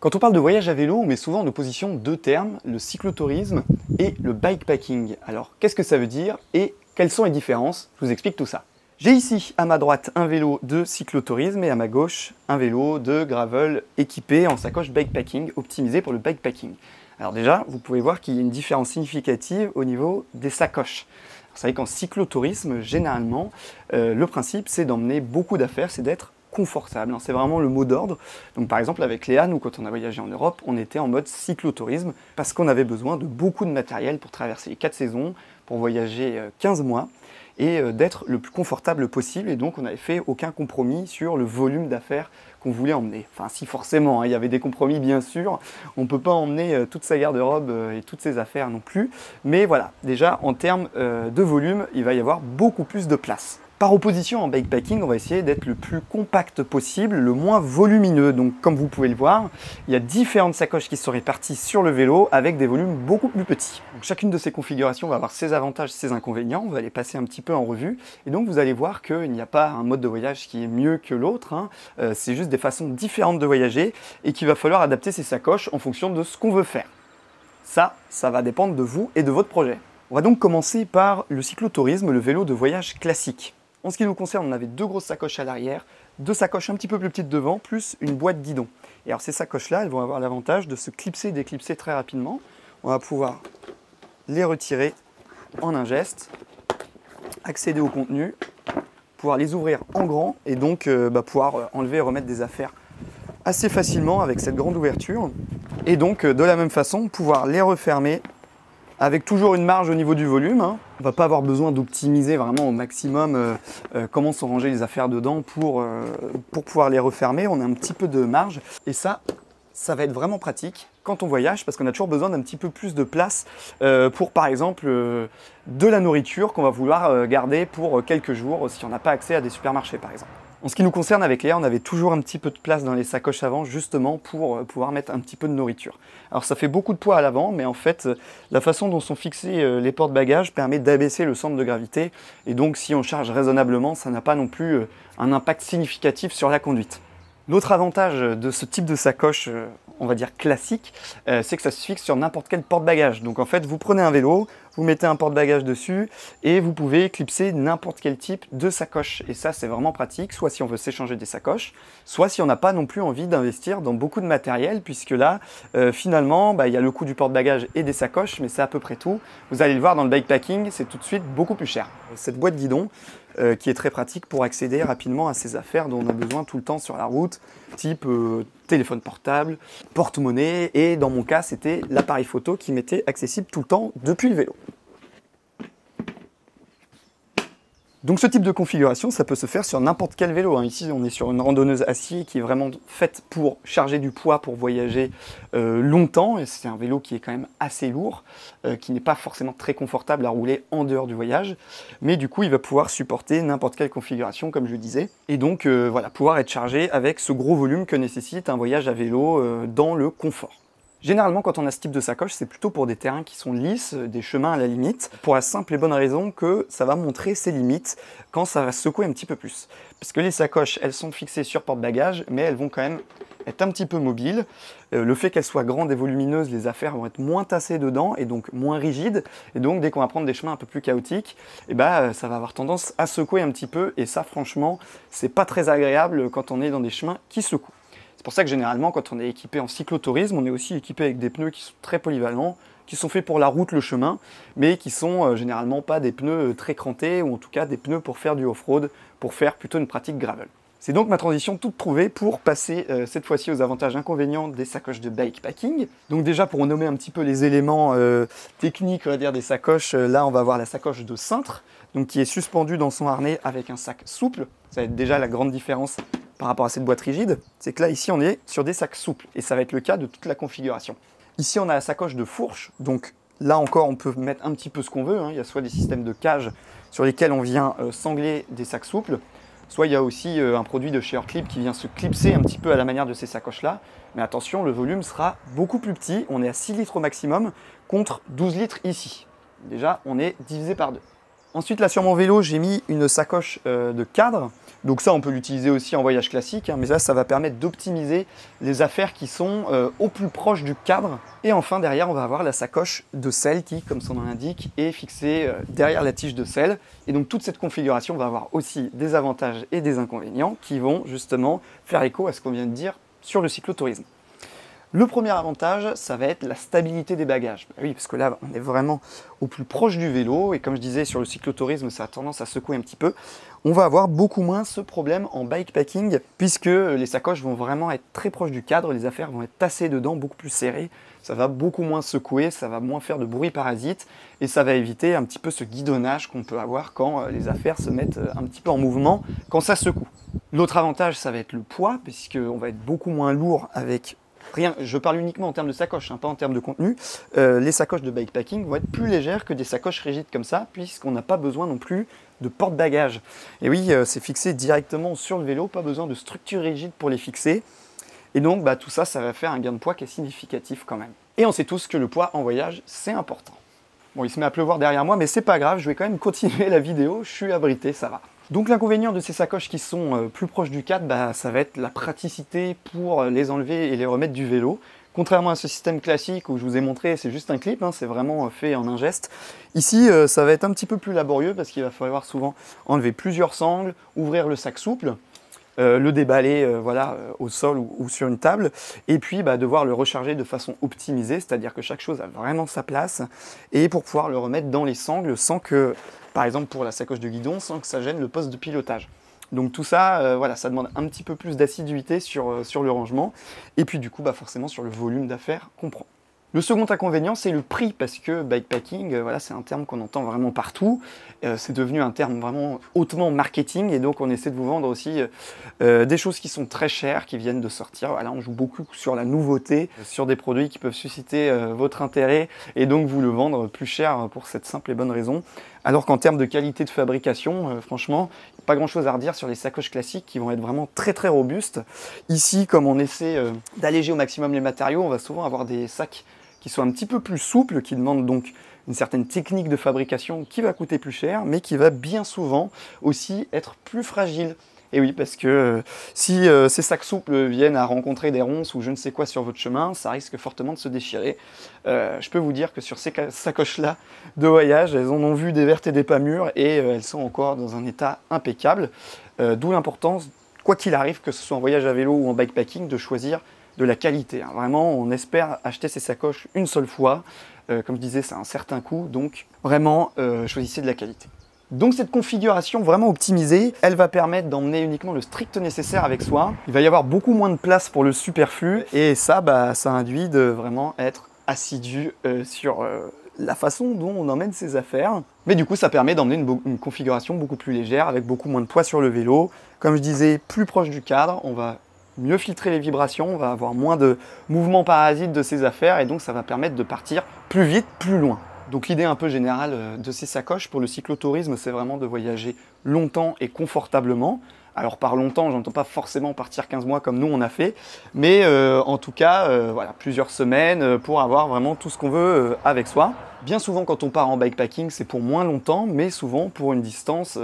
Quand on parle de voyage à vélo, on met souvent en opposition deux termes, le cyclotourisme et le bikepacking. Alors, qu'est-ce que ça veut dire et quelles sont les différences? Je vous explique tout ça. J'ai ici à ma droite un vélo de cyclotourisme et à ma gauche un vélo de gravel équipé en sacoche bikepacking, optimisé pour le bikepacking. Alors déjà, vous pouvez voir qu'il y a une différence significative au niveau des sacoches. Vous savez qu'en cyclotourisme, généralement, le principe c'est d'emmener beaucoup d'affaires, c'est d'être confortable. C'est vraiment le mot d'ordre. Donc par exemple avec Léa, nous quand on a voyagé en Europe, on était en mode cyclotourisme parce qu'on avait besoin de beaucoup de matériel pour traverser les 4 saisons, pour voyager 15 mois et d'être le plus confortable possible. Et donc on n'avait fait aucun compromis sur le volume d'affaires qu'on voulait emmener. Enfin si forcément, il y avait des compromis bien sûr. On ne peut pas emmener toute sa garde-robe et toutes ses affaires non plus. Mais voilà, déjà en termes de volume, il va y avoir beaucoup plus de place. Par opposition, en bikepacking, on va essayer d'être le plus compact possible, le moins volumineux. Donc, comme vous pouvez le voir, il y a différentes sacoches qui sont réparties sur le vélo avec des volumes beaucoup plus petits. Donc, chacune de ces configurations va avoir ses avantages, ses inconvénients. On va les passer un petit peu en revue. Et donc, vous allez voir qu'il n'y a pas un mode de voyage qui est mieux que l'autre. C'est juste des façons différentes de voyager et qu'il va falloir adapter ces sacoches en fonction de ce qu'on veut faire. Ça va dépendre de vous et de votre projet. On va donc commencer par le cyclotourisme, le vélo de voyage classique. En ce qui nous concerne, on avait deux grosses sacoches à l'arrière, deux sacoches un petit peu plus petites devant, plus une boîte guidon. Et alors ces sacoches-là, elles vont avoir l'avantage de se clipser et déclipser très rapidement. On va pouvoir les retirer en un geste, accéder au contenu, pouvoir les ouvrir en grand et donc pouvoir enlever et remettre des affaires assez facilement avec cette grande ouverture. Et donc de la même façon, pouvoir les refermer avec toujours une marge au niveau du volume. On ne va pas avoir besoin d'optimiser vraiment au maximum comment sont rangées les affaires dedans pour pouvoir les refermer. On a un petit peu de marge et ça va être vraiment pratique quand on voyage parce qu'on a toujours besoin d'un petit peu plus de place pour par exemple de la nourriture qu'on va vouloir garder pour quelques jours si on n'a pas accès à des supermarchés par exemple. En ce qui nous concerne avec Léa, on avait toujours un petit peu de place dans les sacoches avant justement pour pouvoir mettre un petit peu de nourriture. Alors ça fait beaucoup de poids à l'avant, mais en fait la façon dont sont fixés les porte-bagages permet d'abaisser le centre de gravité et donc si on charge raisonnablement, ça n'a pas non plus un impact significatif sur la conduite. L'autre avantage de ce type de sacoche, on va dire classique, c'est que ça se fixe sur n'importe quel porte-bagages. Donc en fait, vous prenez un vélo, vous mettez un porte-bagages dessus et vous pouvez clipser n'importe quel type de sacoche. Et ça, c'est vraiment pratique, soit si on veut s'échanger des sacoches, soit si on n'a pas non plus envie d'investir dans beaucoup de matériel, puisque là, finalement, il y a le coût du porte-bagages et des sacoches, mais c'est à peu près tout. Vous allez le voir dans le bikepacking, c'est tout de suite beaucoup plus cher. Cette boîte guidon, qui est très pratique pour accéder rapidement à ces affaires dont on a besoin tout le temps sur la route, type téléphone portable, porte-monnaie, et dans mon cas, c'était l'appareil photo qui m'était accessible tout le temps depuis le vélo. Donc ce type de configuration, ça peut se faire sur n'importe quel vélo. Ici, on est sur une randonneuse acier qui est vraiment faite pour charger du poids, pour voyager longtemps. Et c'est un vélo qui est quand même assez lourd, qui n'est pas forcément très confortable à rouler en dehors du voyage. Mais du coup, il va pouvoir supporter n'importe quelle configuration, comme je disais. Et donc, voilà, pouvoir être chargé avec ce gros volume que nécessite un voyage à vélo dans le confort. Généralement, quand on a ce type de sacoche, c'est plutôt pour des terrains qui sont lisses, des chemins à la limite, pour la simple et bonne raison que ça va montrer ses limites quand ça va secouer un petit peu plus. Parce que les sacoches, elles sont fixées sur porte-bagages, mais elles vont quand même être un petit peu mobiles. Le fait qu'elles soient grandes et volumineuses, les affaires vont être moins tassées dedans et donc moins rigides. Et donc, dès qu'on va prendre des chemins un peu plus chaotiques, ça va avoir tendance à secouer un petit peu. Et ça, franchement, c'est pas très agréable quand on est dans des chemins qui secouent. C'est pour ça que généralement, quand on est équipé en cyclotourisme, on est aussi équipé avec des pneus qui sont très polyvalents, qui sont faits pour la route, le chemin, mais qui sont généralement pas des pneus très crantés, ou en tout cas des pneus pour faire du off-road, pour faire plutôt une pratique gravel. C'est donc ma transition toute trouvée pour passer cette fois-ci aux avantages et inconvénients des sacoches de bikepacking. Donc déjà pour nommer un petit peu les éléments techniques, on va dire, des sacoches, là on va avoir la sacoche de cintre, donc qui est suspendue dans son harnais avec un sac souple. Ça va être déjà la grande différence par rapport à cette boîte rigide, c'est que là ici on est sur des sacs souples et ça va être le cas de toute la configuration. Ici on a la sacoche de fourche, donc là encore on peut mettre un petit peu ce qu'on veut, il y a soit des systèmes de cage sur lesquels on vient sangler des sacs souples, soit il y a aussi un produit de chez Clip qui vient se clipser un petit peu à la manière de ces sacoches là, mais attention, le volume sera beaucoup plus petit, on est à 6 litres au maximum contre 12 litres ici. Déjà on est divisé par 2. Ensuite, là sur mon vélo, j'ai mis une sacoche de cadre. Donc ça, on peut l'utiliser aussi en voyage classique, hein, mais là, ça va permettre d'optimiser les affaires qui sont au plus proche du cadre. Et enfin, derrière, on va avoir la sacoche de selle qui, comme son nom l'indique, est fixée derrière la tige de selle. Et donc toute cette configuration va avoir aussi des avantages et des inconvénients qui vont justement faire écho à ce qu'on vient de dire sur le cyclotourisme. Le premier avantage, ça va être la stabilité des bagages. Oui, parce que là, on est vraiment au plus proche du vélo, et comme je disais, sur le cyclotourisme, ça a tendance à secouer un petit peu. On va avoir beaucoup moins ce problème en bikepacking, puisque les sacoches vont vraiment être très proches du cadre, les affaires vont être tassées dedans, beaucoup plus serrées, ça va beaucoup moins secouer, ça va moins faire de bruit parasite, et ça va éviter un petit peu ce guidonnage qu'on peut avoir quand les affaires se mettent un petit peu en mouvement, quand ça secoue. L'autre avantage, ça va être le poids, puisqu'on va être beaucoup moins lourd avec... Rien, je parle uniquement en termes de sacoche, hein, pas en termes de contenu. Les sacoches de bikepacking vont être plus légères que des sacoches rigides comme ça, puisqu'on n'a pas besoin non plus de porte-bagages. Et oui, c'est fixé directement sur le vélo, pas besoin de structure rigide pour les fixer. Et donc, tout ça, ça va faire un gain de poids qui est significatif quand même. Et on sait tous que le poids en voyage, c'est important. Bon, il se met à pleuvoir derrière moi, mais c'est pas grave, je vais quand même continuer la vidéo, je suis abrité, ça va. Donc l'inconvénient de ces sacoches qui sont plus proches du cadre, ça va être la praticité pour les enlever et les remettre du vélo. Contrairement à ce système classique où je vous ai montré, c'est juste un clip, hein, c'est vraiment fait en un geste. Ici, ça va être un petit peu plus laborieux parce qu'il va falloir souvent enlever plusieurs sangles, ouvrir le sac souple, le déballer au sol ou sur une table, et puis devoir le recharger de façon optimisée, c'est-à-dire que chaque chose a vraiment sa place, et pour pouvoir le remettre dans les sangles sans que, par exemple pour la sacoche de guidon, sans que ça gêne le poste de pilotage. Donc tout ça, ça demande un petit peu plus d'assiduité sur le rangement, et puis du coup forcément sur le volume d'affaires qu'on prend. Le second inconvénient, c'est le prix, parce que bikepacking, c'est un terme qu'on entend vraiment partout. C'est devenu un terme vraiment hautement marketing, et donc on essaie de vous vendre aussi des choses qui sont très chères, qui viennent de sortir. Voilà, on joue beaucoup sur la nouveauté, sur des produits qui peuvent susciter votre intérêt, et donc vous le vendre plus cher pour cette simple et bonne raison. Alors qu'en termes de qualité de fabrication, franchement, pas grand chose à redire sur les sacoches classiques qui vont être vraiment très très robustes. Ici, comme on essaie d'alléger au maximum les matériaux, on va souvent avoir des sacs qui sont un petit peu plus souples, qui demandent donc une certaine technique de fabrication qui va coûter plus cher, mais qui va bien souvent aussi être plus fragile. Et oui, parce que si ces sacs souples viennent à rencontrer des ronces ou je ne sais quoi sur votre chemin, ça risque fortement de se déchirer. Je peux vous dire que sur ces sacoches-là de voyage, elles en ont vu des vertes et des pas mûres, et elles sont encore dans un état impeccable. D'où l'importance, quoi qu'il arrive, que ce soit en voyage à vélo ou en bikepacking, de choisir de la qualité. Vraiment, on espère acheter ces sacoches une seule fois. Comme je disais, c'est un certain coût, donc vraiment, choisissez de la qualité. Donc cette configuration vraiment optimisée, elle va permettre d'emmener uniquement le strict nécessaire avec soi. Il va y avoir beaucoup moins de place pour le superflu, et ça, ça induit de vraiment être assidu sur la façon dont on emmène ses affaires. Mais du coup, ça permet d'emmener une configuration beaucoup plus légère, avec beaucoup moins de poids sur le vélo. Comme je disais, plus proche du cadre, on va mieux filtrer les vibrations, on va avoir moins de mouvements parasites de ces affaires, et donc ça va permettre de partir plus vite, plus loin. Donc l'idée un peu générale de ces sacoches pour le cyclotourisme, c'est vraiment de voyager longtemps et confortablement. Alors par longtemps, j'entends pas forcément partir 15 mois comme nous on a fait, mais en tout cas, plusieurs semaines pour avoir vraiment tout ce qu'on veut avec soi. Bien souvent quand on part en bikepacking, c'est pour moins longtemps, mais souvent pour une distance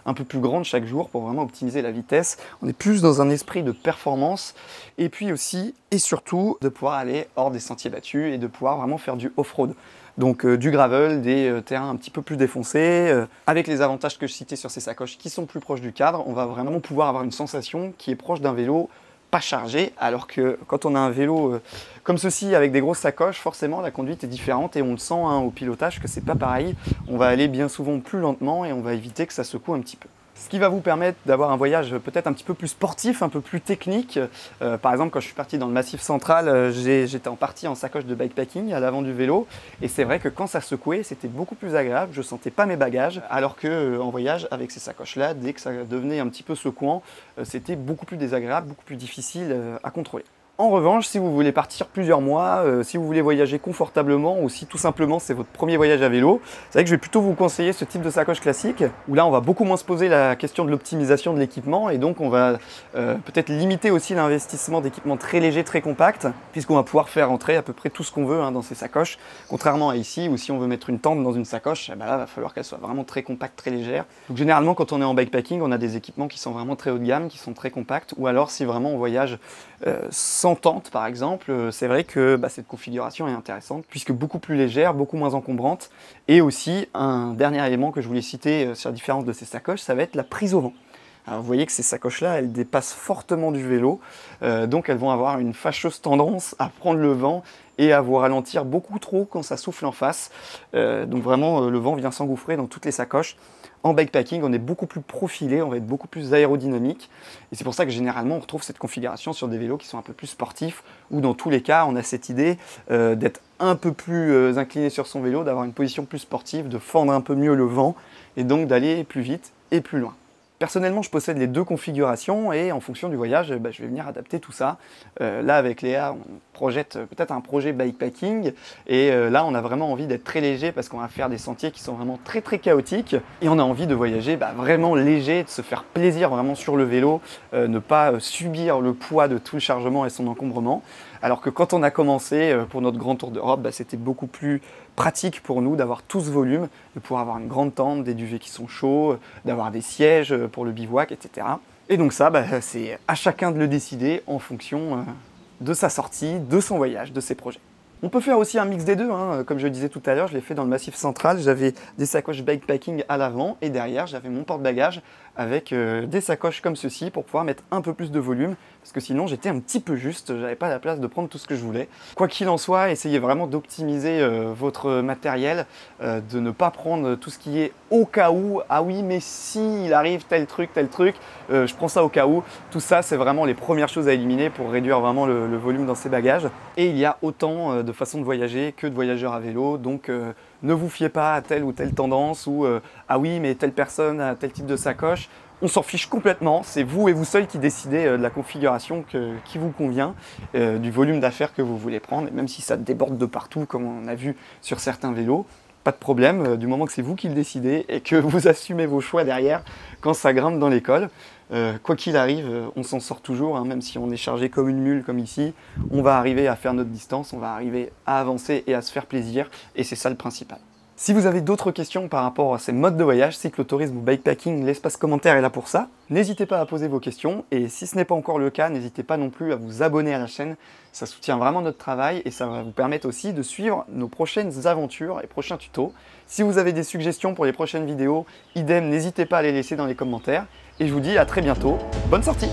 un peu plus grande chaque jour pour vraiment optimiser la vitesse. On est plus dans un esprit de performance, et puis aussi et surtout de pouvoir aller hors des sentiers battus et de pouvoir vraiment faire du off-road. Donc du gravel, des terrains un petit peu plus défoncés, avec les avantages que je citais sur ces sacoches qui sont plus proches du cadre, on va vraiment pouvoir avoir une sensation qui est proche d'un vélo pas chargé, alors que quand on a un vélo comme ceci avec des grosses sacoches, forcément la conduite est différente, et on le sent au pilotage que c'est pas pareil. On va aller bien souvent plus lentement et on va éviter que ça secoue un petit peu. Ce qui va vous permettre d'avoir un voyage peut-être un petit peu plus sportif, un peu plus technique. Par exemple, quand je suis parti dans le Massif central, j'étais en partie en sacoche de bikepacking à l'avant du vélo. Et c'est vrai que quand ça secouait, c'était beaucoup plus agréable. Je ne sentais pas mes bagages. Alors qu'en voyage, avec ces sacoches-là, dès que ça devenait un petit peu secouant, c'était beaucoup plus désagréable, beaucoup plus difficile à contrôler. En revanche, si vous voulez partir plusieurs mois, si vous voulez voyager confortablement ou si tout simplement c'est votre premier voyage à vélo, c'est vrai que je vais plutôt vous conseiller ce type de sacoche classique où là on va beaucoup moins se poser la question de l'optimisation de l'équipement et donc on va peut-être limiter aussi l'investissement d'équipements très légers, très compacts, puisqu'on va pouvoir faire entrer à peu près tout ce qu'on veut dans ces sacoches, contrairement à ici où si on veut mettre une tente dans une sacoche, là il va falloir qu'elle soit vraiment très compacte, très légère. Donc généralement quand on est en bikepacking, on a des équipements qui sont vraiment très haut de gamme, qui sont très compacts, ou alors si vraiment on voyage sans tente par exemple, c'est vrai que cette configuration est intéressante puisque beaucoup plus légère, beaucoup moins encombrante. Et aussi un dernier élément que je voulais citer sur la différence de ces sacoches, ça va être la prise au vent. Alors vous voyez que ces sacoches-là, elles dépassent fortement du vélo, donc elles vont avoir une fâcheuse tendance à prendre le vent et à vous ralentir beaucoup trop quand ça souffle en face. Donc vraiment, le vent vient s'engouffrer dans toutes les sacoches. En bikepacking, on est beaucoup plus profilé, on va être beaucoup plus aérodynamique. Et c'est pour ça que généralement, on retrouve cette configuration sur des vélos qui sont un peu plus sportifs, où dans tous les cas, on a cette idée d'être un peu plus incliné sur son vélo, d'avoir une position plus sportive, de fendre un peu mieux le vent, et donc d'aller plus vite et plus loin. Personnellement, je possède les deux configurations et en fonction du voyage, je vais venir adapter tout ça. Là, avec Léa, on projette peut-être un projet bikepacking et là, on a vraiment envie d'être très léger parce qu'on va faire des sentiers qui sont vraiment très très chaotiques et on a envie de voyager vraiment léger, de se faire plaisir vraiment sur le vélo, ne pas subir le poids de tout le chargement et son encombrement. Alors que quand on a commencé pour notre grand tour d'Europe, c'était beaucoup plus pratique pour nous d'avoir tout ce volume, de pouvoir avoir une grande tente, des duvets qui sont chauds, d'avoir des sièges pour le bivouac, etc. Et donc ça, c'est à chacun de le décider en fonction de sa sortie, de son voyage, de ses projets. On peut faire aussi un mix des deux, comme je le disais tout à l'heure, je l'ai fait dans le Massif Central, j'avais des sacoches bikepacking à l'avant et derrière j'avais mon porte-bagages avec des sacoches comme ceci pour pouvoir mettre un peu plus de volume parce que sinon j'étais un petit peu juste, j'avais pas la place de prendre tout ce que je voulais. Quoi qu'il en soit, essayez vraiment d'optimiser votre matériel, de ne pas prendre tout ce qui est au cas où, ah oui mais si il arrive tel truc, je prends ça au cas où. Tout ça c'est vraiment les premières choses à éliminer pour réduire vraiment le volume dans ses bagages. Et il y a autant de façons de voyager que de voyageurs à vélo, donc ne vous fiez pas à telle ou telle tendance ou ah oui mais telle personne a tel type de sacoche. On s'en fiche complètement, c'est vous et vous seul qui décidez de la configuration qui vous convient, du volume d'affaires que vous voulez prendre, et même si ça déborde de partout comme on a vu sur certains vélos, pas de problème, du moment que c'est vous qui le décidez et que vous assumez vos choix derrière quand ça grimpe dans l'école. Quoi qu'il arrive, on s'en sort toujours, même si on est chargé comme une mule comme ici, on va arriver à faire notre distance, on va arriver à avancer et à se faire plaisir, et c'est ça le principal. Si vous avez d'autres questions par rapport à ces modes de voyage, cyclotourisme ou bikepacking, l'espace commentaire est là pour ça. N'hésitez pas à poser vos questions et si ce n'est pas encore le cas, n'hésitez pas non plus à vous abonner à la chaîne. Ça soutient vraiment notre travail et ça va vous permettre aussi de suivre nos prochaines aventures et prochains tutos. Si vous avez des suggestions pour les prochaines vidéos, idem, n'hésitez pas à les laisser dans les commentaires. Et je vous dis à très bientôt. Bonne sortie!